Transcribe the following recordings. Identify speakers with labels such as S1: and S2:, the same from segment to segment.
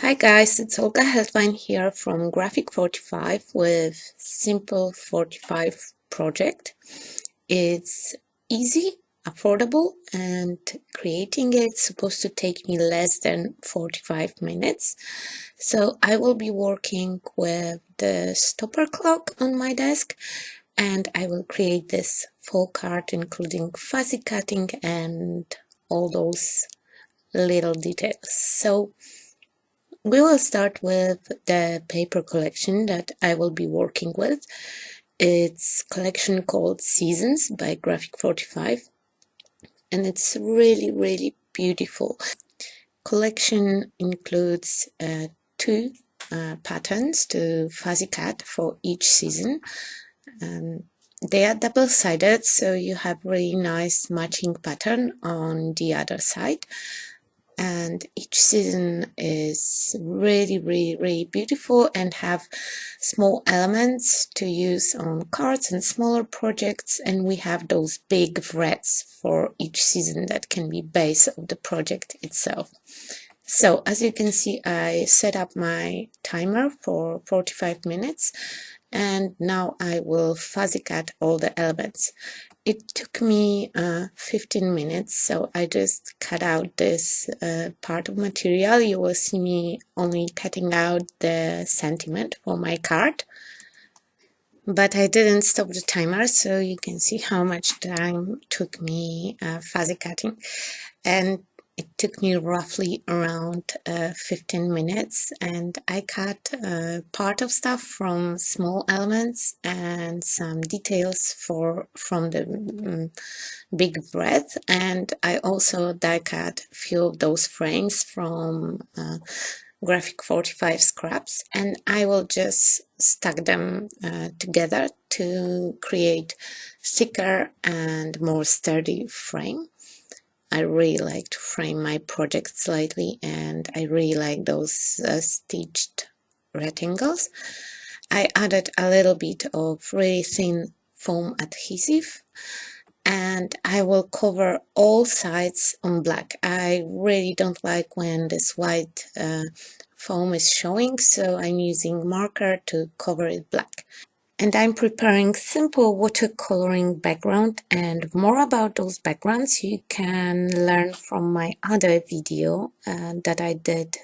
S1: Hi guys, it's Olga Heltwein here from Graphic 45 with Simple 45 project. It's easy, affordable, and creating it's supposed to take me less than 45 minutes. So I will be working with the stopper clock on my desk, and I will create this full card including fuzzy cutting and all those little details. So we will start with the paper collection that I will be working with. It's collection called Seasons by Graphic 45, and it's really beautiful. Collection includes two patterns to fuzzy cut for each season. They are double-sided, so you have really nice matching pattern on the other side. And each season is really beautiful and have small elements to use on cards and smaller projects, and we have those big threads for each season that can be base of the project itself. So as you can see, I set up my timer for 45 minutes, and now I will fuzzy cut all the elements. It took me 15 minutes, so I just cut out this part of material. You will see me only cutting out the sentiment for my card. But I didn't stop the timer, so you can see how much time took me fuzzy cutting. And it took me roughly around 15 minutes, and I cut part of stuff from small elements and some details from the big breadth, and I also die cut a few of those frames from Graphic 45 scraps, and I will just stack them together to create thicker and more sturdy frame. I really like to frame my projects slightly, and I really like those stitched rectangles. I added a little bit of really thin foam adhesive, and I will cover all sides on black. I really don't like when this white foam is showing, so I'm using marker to cover it black. And I'm preparing simple watercoloring background, and more about those backgrounds you can learn from my other video that I did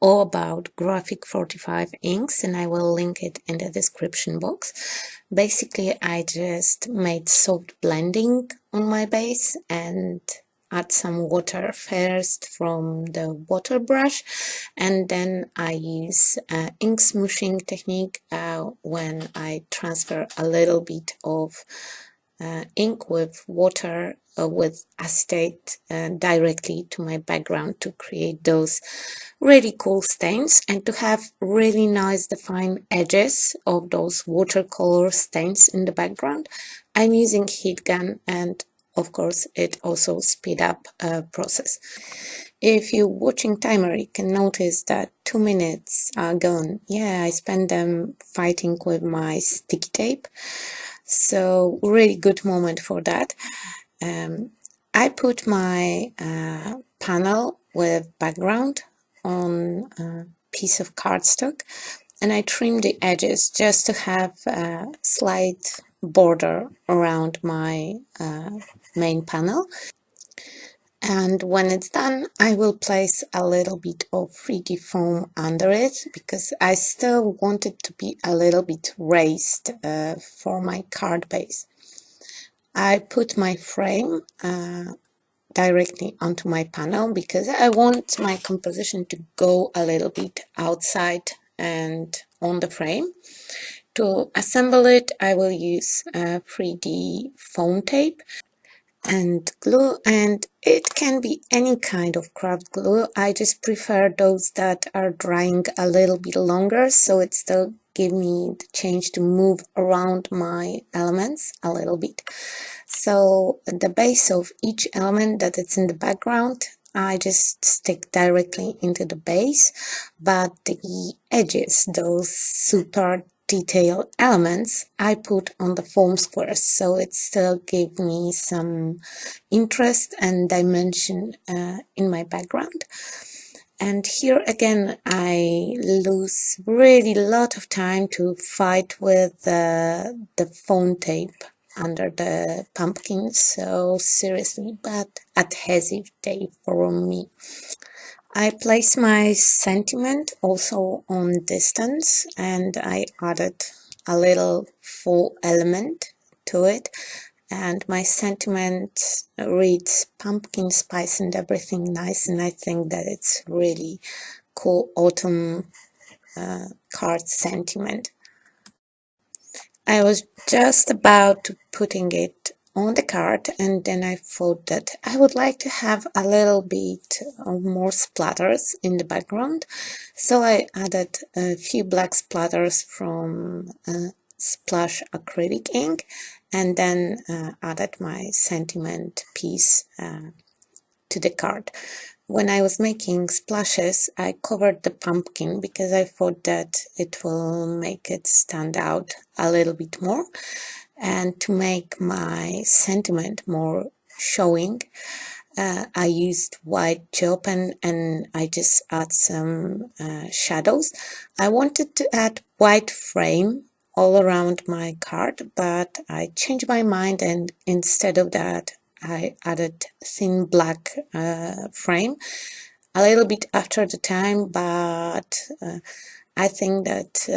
S1: all about Graphic 45 inks, and I will link it in the description box. Basically, I just made soft blending on my base and add some water first from the water brush, and then I use ink smooshing technique when I transfer a little bit of ink with water with acetate directly to my background to create those really cool stains and to have really nice defined edges of those watercolor stains in the background. I'm using heat gun, and of course it also speed up process. If you're watching timer, you can notice that 2 minutes are gone. Yeah, I spent them fighting with my sticky tape. So really good moment for that. I put my panel with background on a piece of cardstock, and I trim the edges just to have a slight border around my main panel. And when it's done, I will place a little bit of 3D foam under it because I still want it to be a little bit raised for my card base. I put my frame directly onto my panel because I want my composition to go a little bit outside and on the frame. To assemble it, I will use 3D foam tape and glue, and it can be any kind of craft glue. I just prefer those that are drying a little bit longer, so it still give me the chance to move around my elements a little bit. So the base of each element that is in the background, I just stick directly into the base, but the edges, those super detailed elements, I put on the foam squares, so it still gave me some interest and dimension in my background. And here again, I lose really a lot of time to fight with the foam tape under the pumpkin. So seriously, but adhesive tape for me. I place my sentiment also on distance, and I added a little full element to it. And my sentiment reads pumpkin spice and everything nice, and I think that it's really cool autumn card sentiment. I was just about to putting it on the card, and then I thought that I would like to have a little bit of more splatters in the background. So I added a few black splatters from Splash acrylic ink, and then added my sentiment piece to the card. When I was making splashes, I covered the pumpkin because I thought that it will make it stand out a little bit more. And to make my sentiment more showing, I used white gel pen and I just add some shadows. I wanted to add white frame all around my card, but I changed my mind, and instead of that I added thin black frame a little bit after the time, but I think that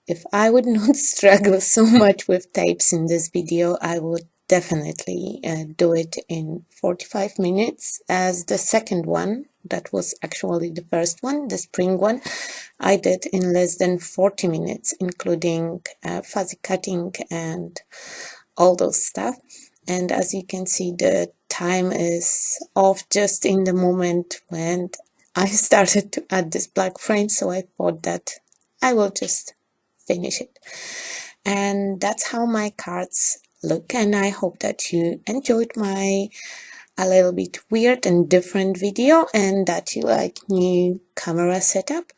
S1: if I would not struggle so much with tapes in this video, I would definitely do it in 45 minutes. As the second one, that was actually the first one, the spring one, I did in less than 40 minutes, including fuzzy cutting and all those stuff. And as you can see, the time is off just in the moment when I started to add this black frame, so I thought that I will just finish it. And that's how my cards look, and I hope that you enjoyed my a little bit weird and different video, and that you like new camera setup.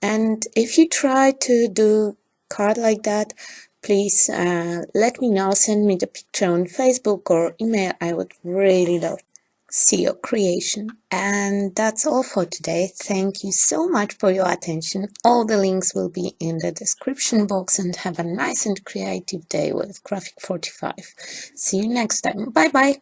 S1: And if you try to do card like that, please let me know, send me the picture on Facebook or email. I would really love see your creation. And that's all for today. Thank you so much for your attention. All the links will be in the description box, and have a nice and creative day with Graphic 45. See you next time. Bye bye.